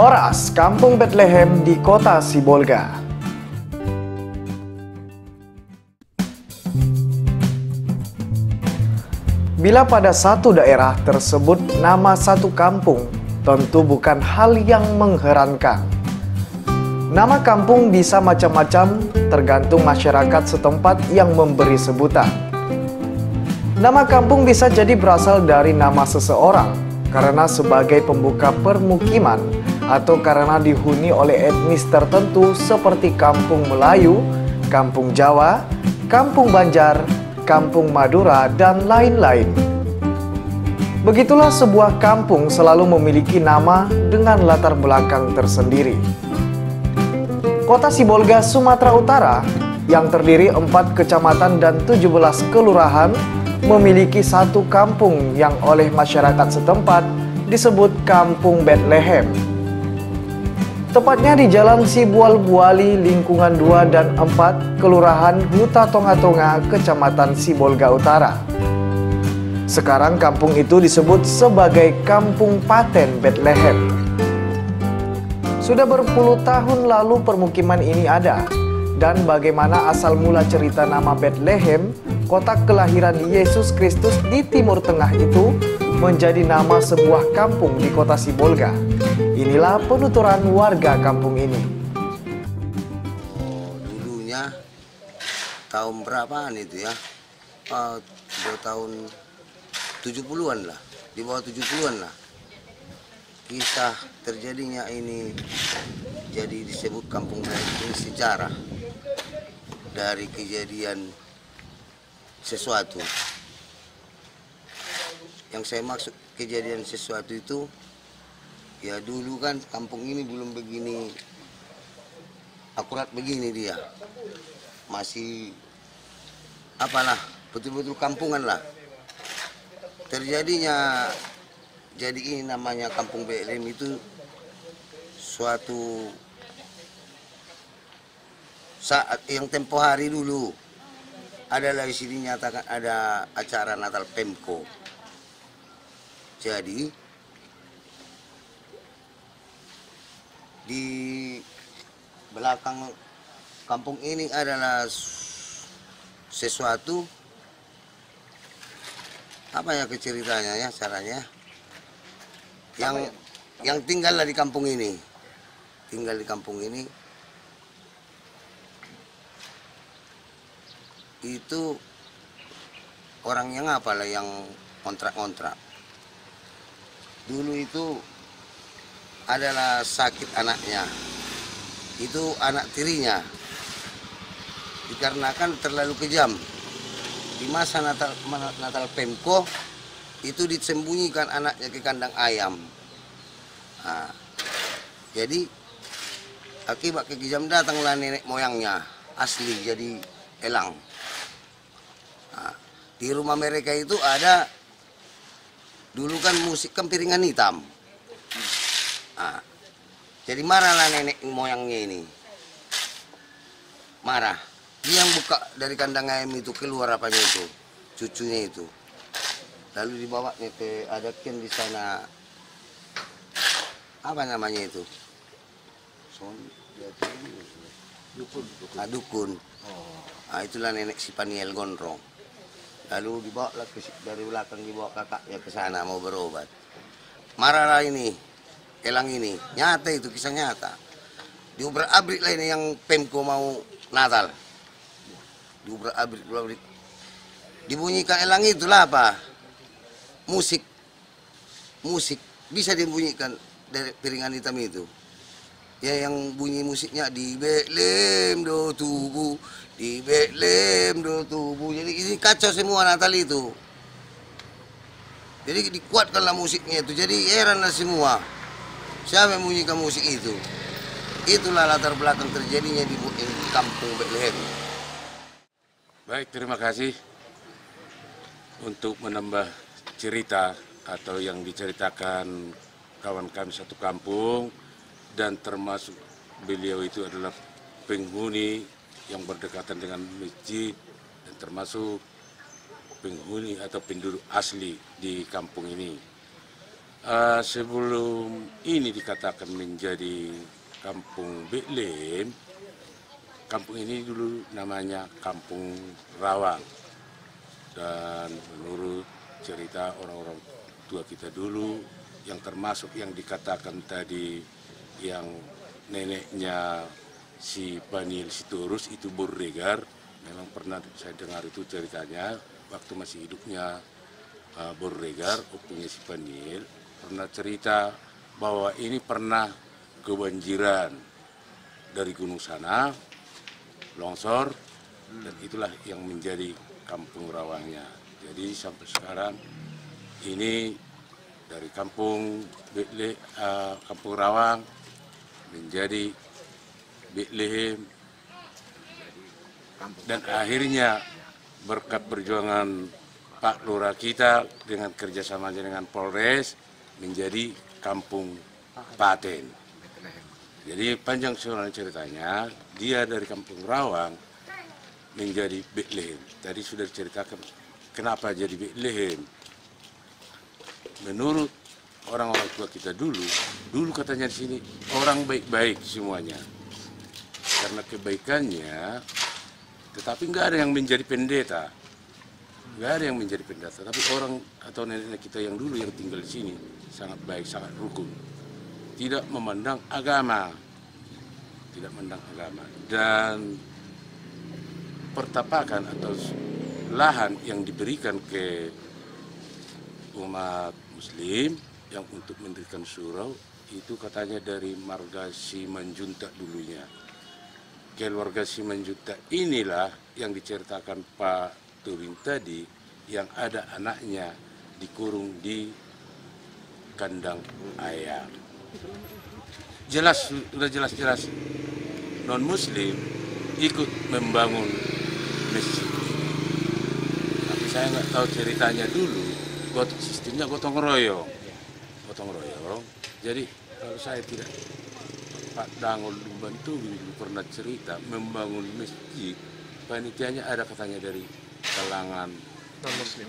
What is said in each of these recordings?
Horas, Kampung Bethlehem di Kota Sibolga. Bila pada satu daerah tersebut nama satu kampung, tentu bukan hal yang mengherankan. Nama kampung bisa macam-macam, tergantung masyarakat setempat yang memberi sebutan. Nama kampung bisa jadi berasal dari nama seseorang, karena sebagai pembuka permukiman, atau karena dihuni oleh etnis tertentu seperti Kampung Melayu, Kampung Jawa, Kampung Banjar, Kampung Madura, dan lain-lain. Begitulah sebuah kampung selalu memiliki nama dengan latar belakang tersendiri. Kota Sibolga, Sumatera Utara, yang terdiri 4 kecamatan dan 17 kelurahan, memiliki satu kampung yang oleh masyarakat setempat disebut Kampung Bethlehem. Tepatnya di Jalan Sibual-Buali, lingkungan 2 dan 4, Kelurahan Huta Tonga-Tonga, Kecamatan Sibolga Utara. Sekarang kampung itu disebut sebagai Kampung Paten Bethlehem. Sudah berpuluh tahun lalu permukiman ini ada, dan bagaimana asal mula cerita nama Bethlehem, kota kelahiran Yesus Kristus di Timur Tengah itu, menjadi nama sebuah kampung di Kota Sibolga. Inilah penuturan warga kampung ini. Dulunya tahun berapaan itu ya? Tahun 70-an lah, di bawah 70-an lah. Kisah terjadinya ini jadi disebut kampung ini sejarah dari kejadian sesuatu. Yang saya maksud kejadian sesuatu itu, ya dulu kan kampung ini belum begini, akurat begini dia. Masih apalah, betul-betul kampungan lah. Terjadinya, jadi ini namanya Kampung Bethlehem itu suatu saat yang tempo hari dulu. Adalah di sini nyatakan ada acara Natal Pemko. Jadi di belakang kampung ini adalah sesuatu apa ya ceritanya ya caranya yang tinggallah di kampung ini, tinggal di kampung ini itu orang yang apalah yang kontrak-kontrak. Dulu itu adalah sakit anaknya, itu anak tirinya, dikarenakan terlalu kejam. Di masa Natal Pemko itu disembunyikan anaknya ke kandang ayam. Nah, jadi akibat kejam datanglah nenek moyangnya asli jadi elang. Nah, di rumah mereka itu ada dulu kan musik piringan hitam. Nah, jadi marahlah nenek moyangnya ini. Marah. Dia yang buka dari kandang ayam itu, keluar apanya itu, cucunya itu. Lalu dibawanya ke adakin di sana, apa namanya itu? Dukun. Ah, dukun. Nah, itulah nenek si Paniel Gondrong. Lalu dibawa dari belakang, dibawa kakaknya ke sana mau berobat. Marahlah ini, elang ini. Nyata itu, kisah nyata. Diubrak-abrik lah ini yang Pemko mau Natal. Diubrak-abrik. Dibunyikan elang itulah apa? Musik. Bisa dibunyikan dari piringan hitam itu. Ya yang bunyi musiknya di Bethlehem do tubuh, di Bethlehem do tubuh. Jadi ini kacau semua Natal itu. Jadi dikuatkanlah musiknya itu. Jadi heranlah semua. Siapa yang bunyikan musik itu? Itulah latar belakang terjadinya di Kampung Bethlehem. Baik, terima kasih untuk menambah cerita atau yang diceritakan kawan kami satu kampung, dan termasuk beliau itu adalah penghuni yang berdekatan dengan masjid dan termasuk penghuni atau penduduk asli di kampung ini. Sebelum ini dikatakan menjadi Kampung Betlehem, kampung ini dulu namanya Kampung Rawang. Dan menurut cerita orang-orang tua kita dulu, yang termasuk yang dikatakan tadi, yang neneknya si Paniel Sitorus itu Borregar, memang pernah saya dengar itu ceritanya waktu masih hidupnya Borregar, opunya si Paniel, pernah cerita bahwa ini pernah kebanjiran dari gunung sana, longsor, dan itulah yang menjadi Kampung Rawangnya. Jadi sampai sekarang ini dari Kampung Rawang menjadi Betlehem, dan akhirnya berkat perjuangan Pak Lurah kita dengan kerjasamanya dengan Polres menjadi Kampung Paten. Jadi panjang sebenarnya ceritanya, dia dari Kampung Rawang menjadi Betlehem. Tadi sudah diceritakan kenapa jadi Betlehem. Menurut orang-orang tua kita dulu katanya di sini orang baik-baik semuanya. Karena kebaikannya, tetapi nggak ada yang menjadi pendeta. Nggak ada yang menjadi pendeta, tapi orang atau nenek kita yang dulu yang tinggal di sini sangat baik, sangat rukun. Tidak memandang agama. Tidak memandang agama. Dan pertapakan atau lahan yang diberikan ke umat muslim yang untuk mendirikan surau itu katanya dari marga Simanjuntak dulunya. Keluarga Simanjuntak inilah yang diceritakan Pak Turin tadi, yang ada anaknya dikurung di kandang ayam. Sudah jelas non muslim ikut membangun masjid. Tapi saya nggak tahu ceritanya dulu, sistemnya gotong royong. Jadi kalau saya tidak, Pak Dangol Lumbantu dulu pernah cerita membangun masjid, panitianya ada katanya dari kalangan non-muslim.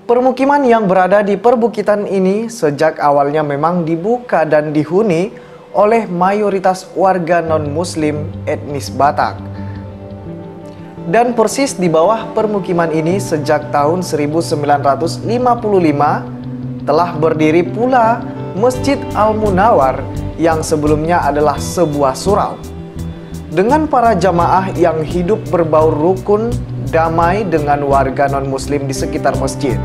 Permukiman yang berada di perbukitan ini sejak awalnya memang dibuka dan dihuni oleh mayoritas warga non-muslim etnis Batak. Dan persis di bawah permukiman ini sejak tahun 1955 telah berdiri pula Masjid Al-Munawar yang sebelumnya adalah sebuah surau. Dengan para jamaah yang hidup berbaur rukun, damai dengan warga non-muslim di sekitar masjid.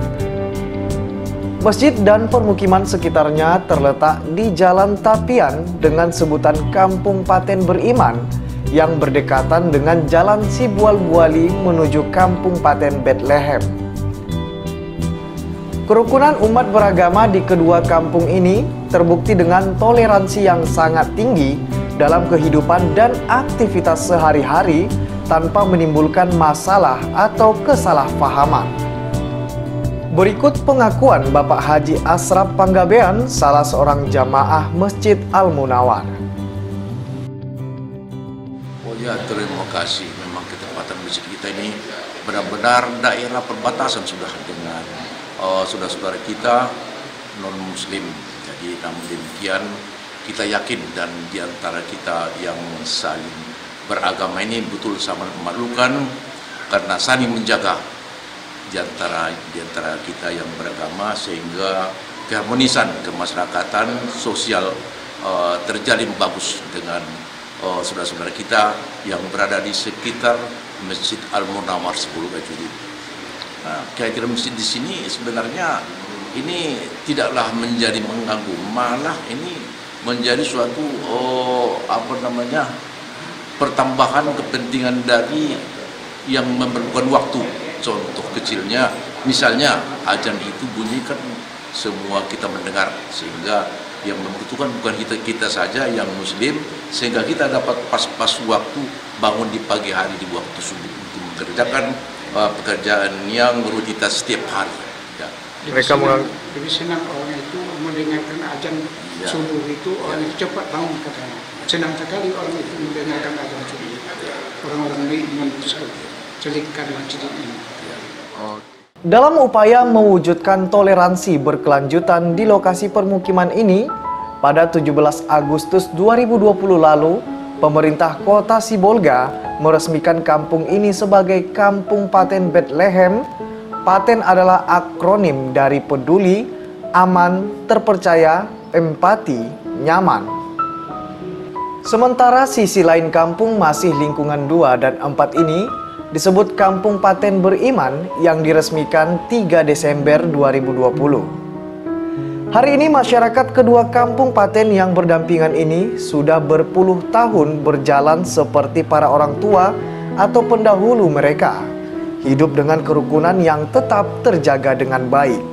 Masjid dan permukiman sekitarnya terletak di Jalan Tapian dengan sebutan Kampung Paten Beriman yang berdekatan dengan Jalan Sibual-Buali menuju Kampung Paten Betlehem. Kerukunan umat beragama di kedua kampung ini terbukti dengan toleransi yang sangat tinggi dalam kehidupan dan aktivitas sehari-hari tanpa menimbulkan masalah atau kesalahpahaman. Berikut pengakuan Bapak Haji Asraf Panggabean, salah seorang jamaah Masjid Al-Munawar. Oh ya, terima kasih. Memang ketempatan masjid kita ini benar-benar daerah perbatasan sudah dengan saudara-saudara kita non-muslim. Jadi namun demikian kita yakin dan diantara kita yang saling beragama ini betul sama memalukan karena saling menjaga diantara kita yang beragama sehingga keharmonisan kemasyarakatan sosial terjalin bagus dengan saudara-saudara kita yang berada di sekitar Masjid Al-Munawar 10 Bajuri. Nah, kehadiran masjid di sini sebenarnya ini tidaklah menjadi mengganggu, malah ini menjadi suatu pertambahan kepentingan dari yang memerlukan waktu. Contoh kecilnya, misalnya azan itu bunyikan semua kita mendengar, sehingga yang membutuhkan bukan kita saja yang muslim, sehingga kita dapat pas-pas waktu bangun di pagi hari di waktu subuh untuk mengerjakan pekerjaan yang rutinitas setiap hari. Ya. Lebih senang orang itu mendengarkan azan subuh itu, orang itu cepat bangun katanya. Senang sekali orang itu mendengarkan azan subuh. Orang-orang ini selipkan masjid ini. Dalam upaya mewujudkan toleransi berkelanjutan di lokasi permukiman ini, pada 17 Agustus 2020 lalu, pemerintah Kota Sibolga meresmikan kampung ini sebagai Kampung Paten Bethlehem. Paten adalah akronim dari peduli, aman, terpercaya, empati, nyaman. Sementara sisi lain kampung masih lingkungan 2 dan 4 ini disebut Kampung Paten Beriman yang diresmikan 3 Desember 2020. Hari ini masyarakat kedua Kampung Paten yang berdampingan ini sudah berpuluh tahun berjalan seperti para orang tua atau pendahulu mereka, hidup dengan kerukunan yang tetap terjaga dengan baik.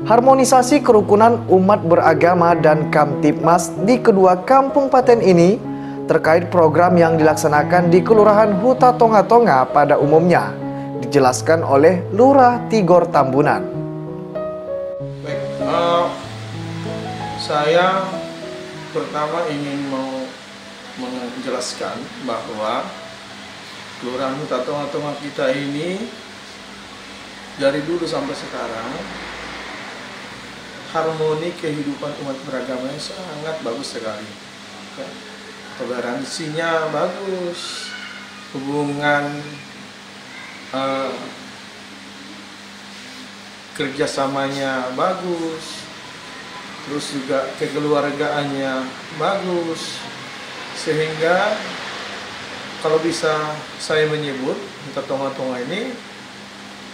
Harmonisasi kerukunan umat beragama dan Kamtibmas di kedua Kampung Paten ini terkait program yang dilaksanakan di Kelurahan Huta Tonga-Tonga pada umumnya, dijelaskan oleh Lurah Tigor Tambunan. Baik, saya pertama ingin mau menjelaskan bahwa Kelurahan Huta Tonga-Tonga kita ini dari dulu sampai sekarang harmoni kehidupan umat beragamanya sangat bagus sekali. Toleransinya bagus, hubungan kerjasamanya bagus, terus juga kekeluargaannya bagus, sehingga kalau bisa saya menyebut Huta Tonga-Tonga ini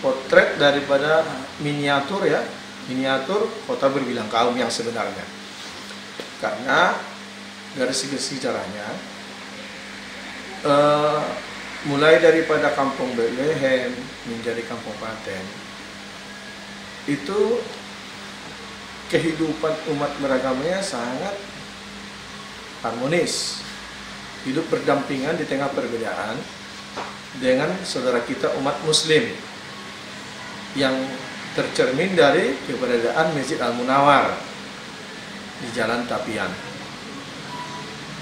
potret daripada miniatur ya, miniatur kota berbilang kaum yang sebenarnya. Karena dari segi sejarahnya, mulai daripada Kampung Bethlehem menjadi Kampung Paten, itu kehidupan umat beragamanya sangat harmonis, hidup berdampingan di tengah perbedaan dengan saudara kita umat Muslim yang tercermin dari keberadaan Masjid Al-Munawwar di Jalan Tapian.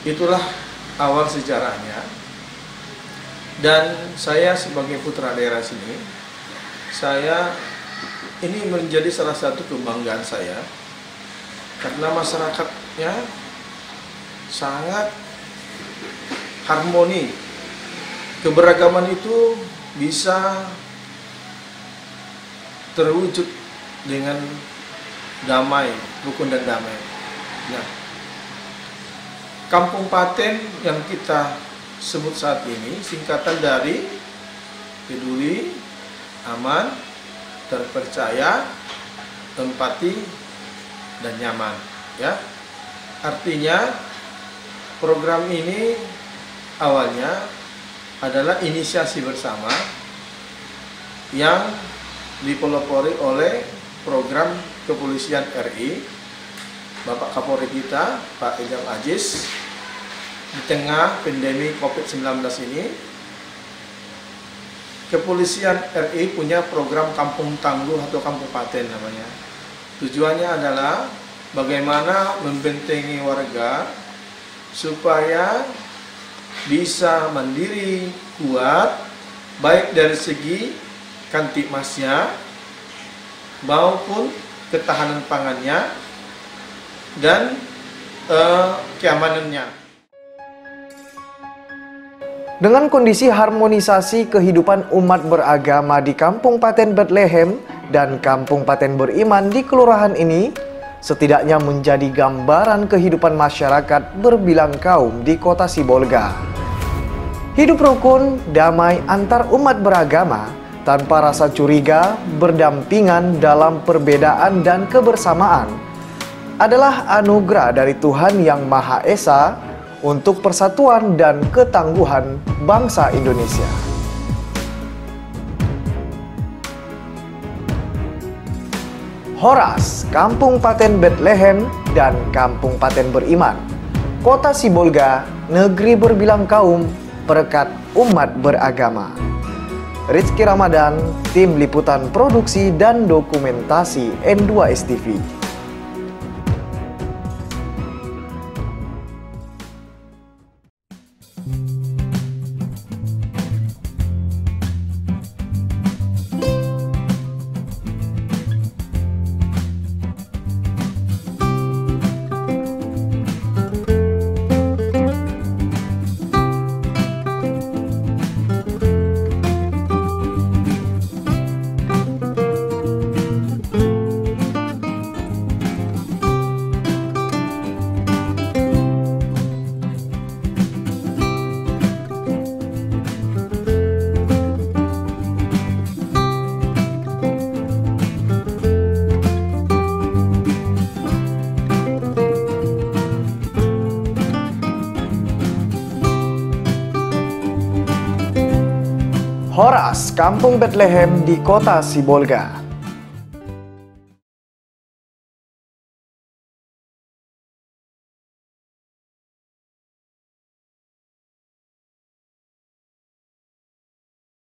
Itulah awal sejarahnya, dan saya sebagai putra daerah sini, saya ini menjadi salah satu kebanggaan saya karena masyarakatnya sangat harmoni. Keberagaman itu bisa terwujud dengan damai, rukun dan damai. Nah, Kampung Paten yang kita sebut saat ini singkatan dari peduli, aman, terpercaya, empati, dan nyaman. Ya, artinya program ini awalnya adalah inisiasi bersama yang dipelopori oleh program Kepolisian RI, Bapak Kapolri kita, Pak Idam Aziz. Di tengah pandemi COVID-19 ini, Kepolisian RI punya program Kampung Tangguh atau Kampung Paten namanya. Tujuannya adalah bagaimana membentengi warga supaya bisa mandiri, kuat, baik dari segi Kamtibmasnya maupun ketahanan pangannya dan keamanannya. Dengan kondisi harmonisasi kehidupan umat beragama di Kampung Paten Bethlehem dan Kampung Paten Beriman di kelurahan ini, setidaknya menjadi gambaran kehidupan masyarakat berbilang kaum di Kota Sibolga. Hidup rukun, damai antar umat beragama, tanpa rasa curiga, berdampingan dalam perbedaan dan kebersamaan, adalah anugerah dari Tuhan Yang Maha Esa untuk persatuan dan ketangguhan bangsa Indonesia. Horas, Kampung Paten Bethlehem dan Kampung Paten Beriman, Kota Sibolga, negeri berbilang kaum, perekat umat beragama. Rizky Ramadan, Tim Liputan Produksi dan Dokumentasi N2S TV. khas Kampung Bethlehem di Kota Sibolga.